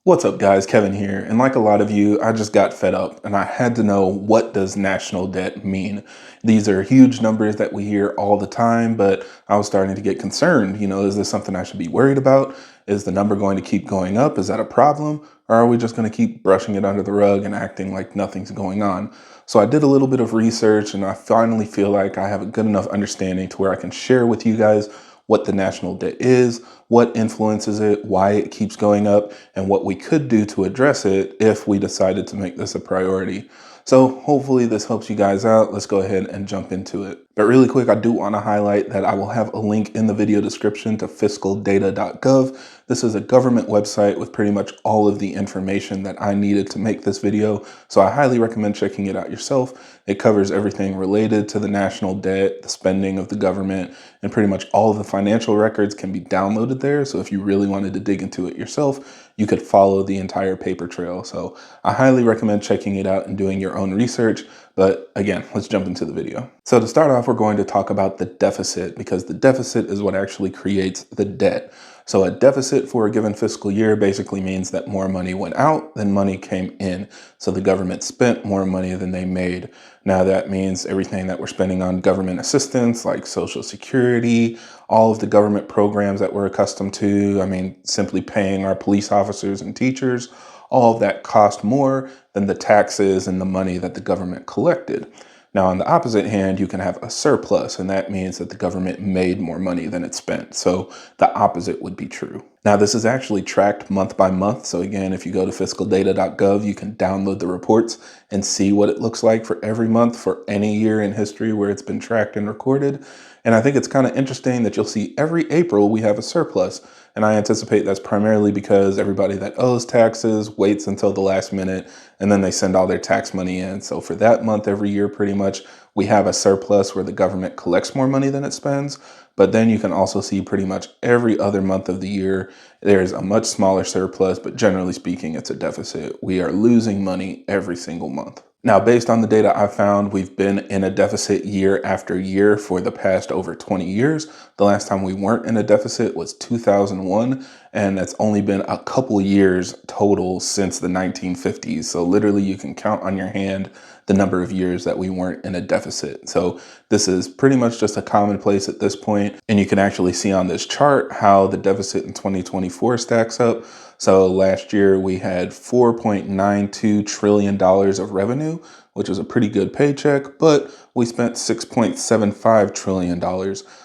What's up guys, Kevin here, and like a lot of you, I just got fed up and I had to know, what does national debt mean? These are huge numbers that we hear all the time, but I was starting to get concerned. Is this something I should be worried about? Is the number going to keep going up? Is that a problem? Or are we just going to keep brushing it under the rug and acting like nothing's going on? So I did a little bit of research and I finally feel like I have a good enough understanding to where I can share with you guys what the national debt is, what influences it, why it keeps going up, and what we could do to address it if we decided to make this a priority. So hopefully this helps you guys out. Let's go ahead and jump into it. But really quick, I do want to highlight that I will have a link in the video description to Fiscaldata.gov. This is a government website with pretty much all of the information that I needed to make this video. So I highly recommend checking it out yourself. It covers everything related to the national debt, the spending of the government, and pretty much all of the financial records can be downloaded there. So if you really wanted to dig into it yourself, you could follow the entire paper trail. So I highly recommend checking it out and doing your own research. But again, let's jump into the video. So to start off, we're going to talk about the deficit, because the deficit is what actually creates the debt. So a deficit for a given fiscal year basically means that more money went out than money came in. So the government spent more money than they made. Now that means everything that we're spending on government assistance, like Social Security, all of the government programs that we're accustomed to. I mean, simply paying our police officers and teachers, all of that cost more than the taxes and the money that the government collected. Now, on the opposite hand, you can have a surplus, and that means that the government made more money than it spent. So the opposite would be true. Now, this is actually tracked month by month. So again, if you go to Fiscaldata.gov, you can download the reports and see what it looks like for every month for any year in history where it's been tracked and recorded. And I think it's kind of interesting that you'll see every April we have a surplus. And I anticipate that's primarily because everybody that owes taxes waits until the last minute and then they send all their tax money in. So for that month every year, pretty much, we have a surplus where the government collects more money than it spends. But then you can also see pretty much every other month of the year, there's a much smaller surplus, but generally speaking, it's a deficit. We are losing money every single month. Now, based on the data I found, we've been in a deficit year after year for the past over 20 years. The last time we weren't in a deficit was 2001, and that's only been a couple years total since the 1950s. So literally you can count on your hand the number of years that we weren't in a deficit. So this is pretty much just a commonplace at this point. And you can actually see on this chart how the deficit in 2024 stacks up. So last year we had $4.92 trillion of revenue, which is a pretty good paycheck, but we spent $6.75 trillion.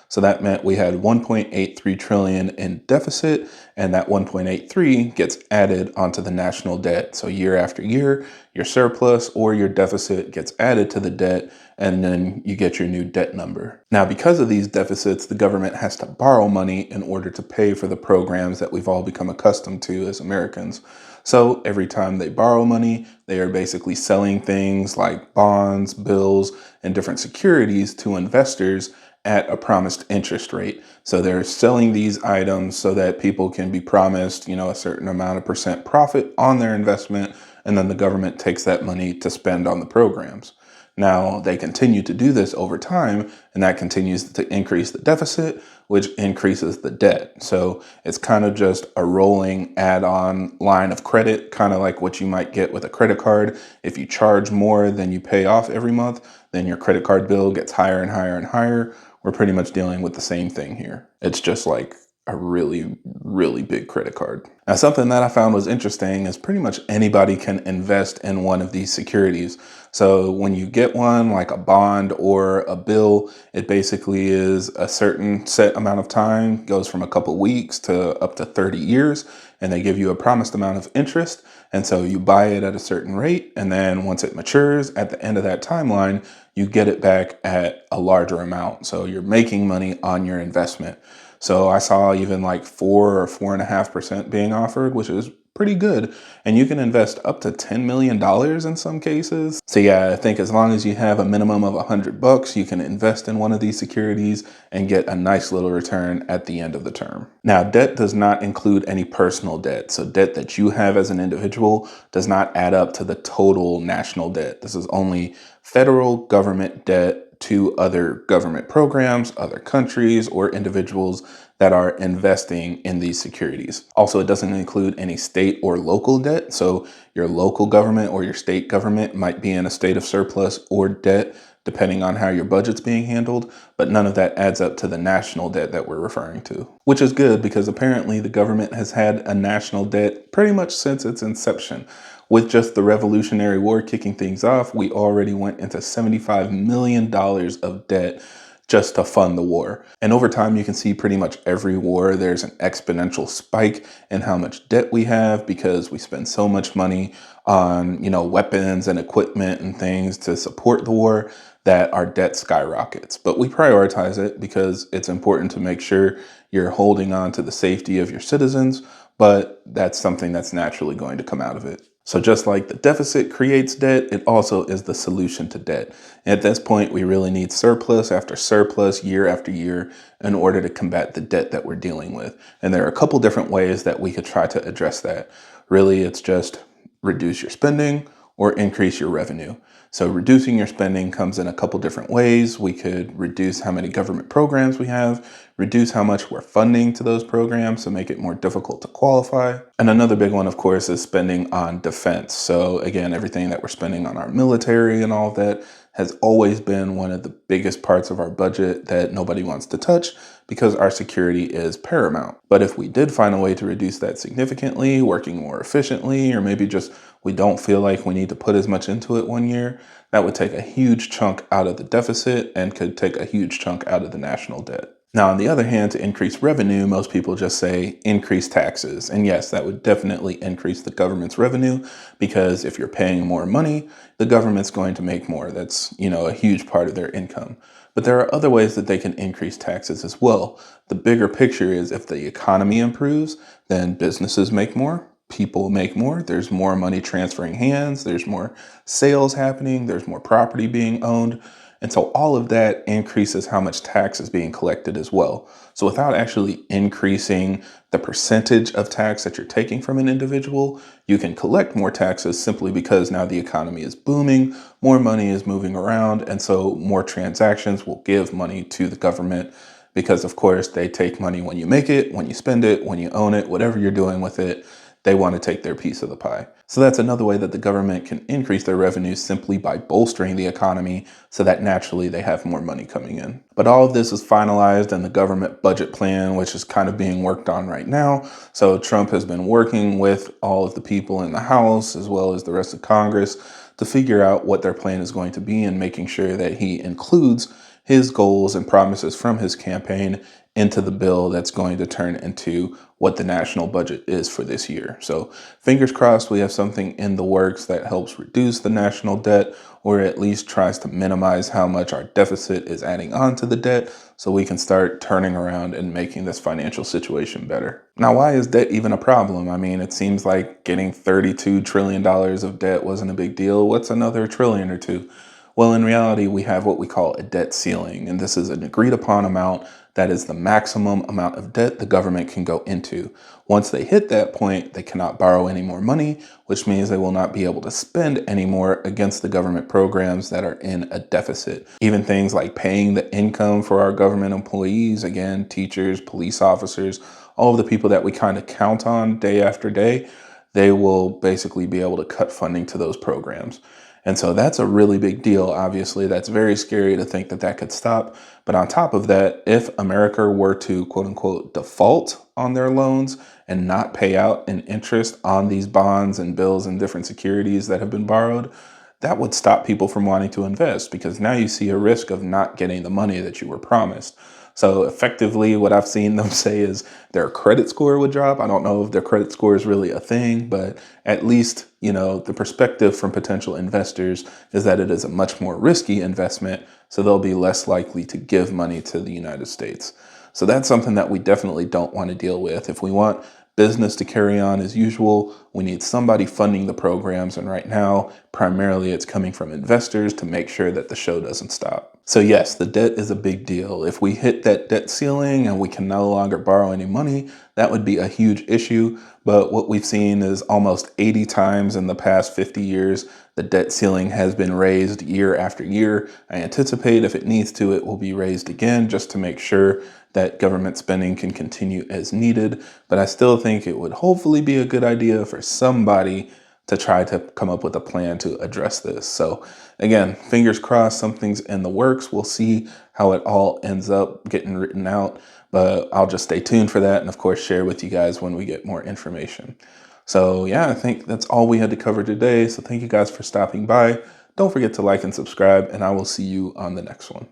So that meant we had 1.83 trillion in deficit, and that 1.83 gets added onto the national debt. So year after year, your surplus or your deficit gets added to the debt, and then you get your new debt number. Now, because of these deficits, the government has to borrow money in order to pay for the programs that we've all become accustomed to as Americans. So every time they borrow money, they are basically selling things like bonds, bills, and different securities to investors at a promised interest rate. So they're selling these items so that people can be promised, a certain amount of percent profit on their investment, and then the government takes that money to spend on the programs. Now, they continue to do this over time, and that continues to increase the deficit, which increases the debt. So it's kind of just a rolling add-on line of credit, kind of like what you might get with a credit card. If you charge more than you pay off every month, then your credit card bill gets higher and higher and higher. We're pretty much dealing with the same thing here. It's just like a really, really big credit card. Now, something that I found was interesting is pretty much anybody can invest in one of these securities. So when you get one, like a bond or a bill, it basically is a certain set amount of time, goes from a couple weeks to up to 30 years, and they give you a promised amount of interest. And so you buy it at a certain rate, and then once it matures at the end of that timeline, you get it back at a larger amount. So you're making money on your investment. So I saw even like 4 or 4.5% being offered, which is pretty good. And you can invest up to $10 million in some cases. So yeah, I think as long as you have a minimum of $100, you can invest in one of these securities and get a nice little return at the end of the term. Now, debt does not include any personal debt. So debt that you have as an individual does not add up to the total national debt. This is only federal government debt to other government programs, other countries, or individuals that are investing in these securities. Also, it doesn't include any state or local debt. So your local government or your state government might be in a state of surplus or debt, depending on how your budget's being handled, but none of that adds up to the national debt that we're referring to, which is good because apparently the government has had a national debt pretty much since its inception. With just the Revolutionary War kicking things off, we already went into $75 million of debt just to fund the war. And over time, you can see pretty much every war, there's an exponential spike in how much debt we have because we spend so much money on, weapons and equipment and things to support the war that our debt skyrockets. But we prioritize it because it's important to make sure you're holding on to the safety of your citizens, but that's something that's naturally going to come out of it. So just like the deficit creates debt, it also is the solution to debt. At this point, we really need surplus after surplus year after year in order to combat the debt that we're dealing with. And there are a couple different ways that we could try to address that. Really, it's just reduce your spending or increase your revenue. So reducing your spending comes in a couple different ways. We could reduce how many government programs we have, reduce how much we're funding to those programs to make it more difficult to qualify. And another big one, of course, is spending on defense. So again, everything that we're spending on our military and all of that has always been one of the biggest parts of our budget that nobody wants to touch because our security is paramount. But if we did find a way to reduce that significantly, working more efficiently, or maybe just we don't feel like we need to put as much into it one year, that would take a huge chunk out of the deficit and could take a huge chunk out of the national debt. Now, on the other hand, to increase revenue, most people just say increase taxes. And yes, that would definitely increase the government's revenue because if you're paying more money, the government's going to make more. That's, a huge part of their income. But there are other ways that they can increase taxes as well. The bigger picture is if the economy improves, then businesses make more, people make more, there's more money transferring hands, there's more sales happening, there's more property being owned. And so all of that increases how much tax is being collected as well. So without actually increasing the percentage of tax that you're taking from an individual, you can collect more taxes simply because now the economy is booming, more money is moving around, and so more transactions will give money to the government because, of course, they take money when you make it, when you spend it, when you own it, whatever you're doing with it. They want to take their piece of the pie. So that's another way that the government can increase their revenue simply by bolstering the economy so that naturally they have more money coming in. But all of this is finalized in the government budget plan, which is kind of being worked on right now. So Trump has been working with all of the people in the House as well as the rest of Congress to figure out what their plan is going to be and making sure that he includes his goals and promises from his campaign into the bill that's going to turn into what the national budget is for this year. So fingers crossed we have something in the works that helps reduce the national debt or at least tries to minimize how much our deficit is adding on to the debt so we can start turning around and making this financial situation better. Now, why is debt even a problem? I mean, it seems like getting $32 trillion of debt wasn't a big deal. What's another trillion or two? Well, in reality, we have what we call a debt ceiling, and this is an agreed upon amount that is the maximum amount of debt the government can go into. Once they hit that point, they cannot borrow any more money, which means they will not be able to spend any more against the government programs that are in a deficit. Even things like paying the income for our government employees, again, teachers, police officers, all of the people that we kind of count on day after day, they will basically be able to cut funding to those programs. And so that's a really big deal. Obviously, that's very scary to think that that could stop. But on top of that, if America were to quote unquote default on their loans and not pay out an interest on these bonds and bills and different securities that have been borrowed, that would stop people from wanting to invest because now you see a risk of not getting the money that you were promised. So effectively, what I've seen them say is their credit score would drop. I don't know if their credit score is really a thing, but at least, the perspective from potential investors is that it is a much more risky investment. So they'll be less likely to give money to the United States. So that's something that we definitely don't want to deal with. If we want business to carry on as usual, we need somebody funding the programs. And right now, primarily it's coming from investors to make sure that the show doesn't stop. So yes, the debt is a big deal. If we hit that debt ceiling and we can no longer borrow any money, that would be a huge issue. But what we've seen is almost 80 times in the past 50 years, the debt ceiling has been raised year after year. I anticipate if it needs to, it will be raised again just to make sure that government spending can continue as needed, but I still think it would hopefully be a good idea for somebody to try to come up with a plan to address this. So again, fingers crossed, something's in the works. We'll see how it all ends up getting written out, but I'll just stay tuned for that and of course share with you guys when we get more information. So yeah, I think that's all we had to cover today. So thank you guys for stopping by. Don't forget to like and subscribe, and I will see you on the next one.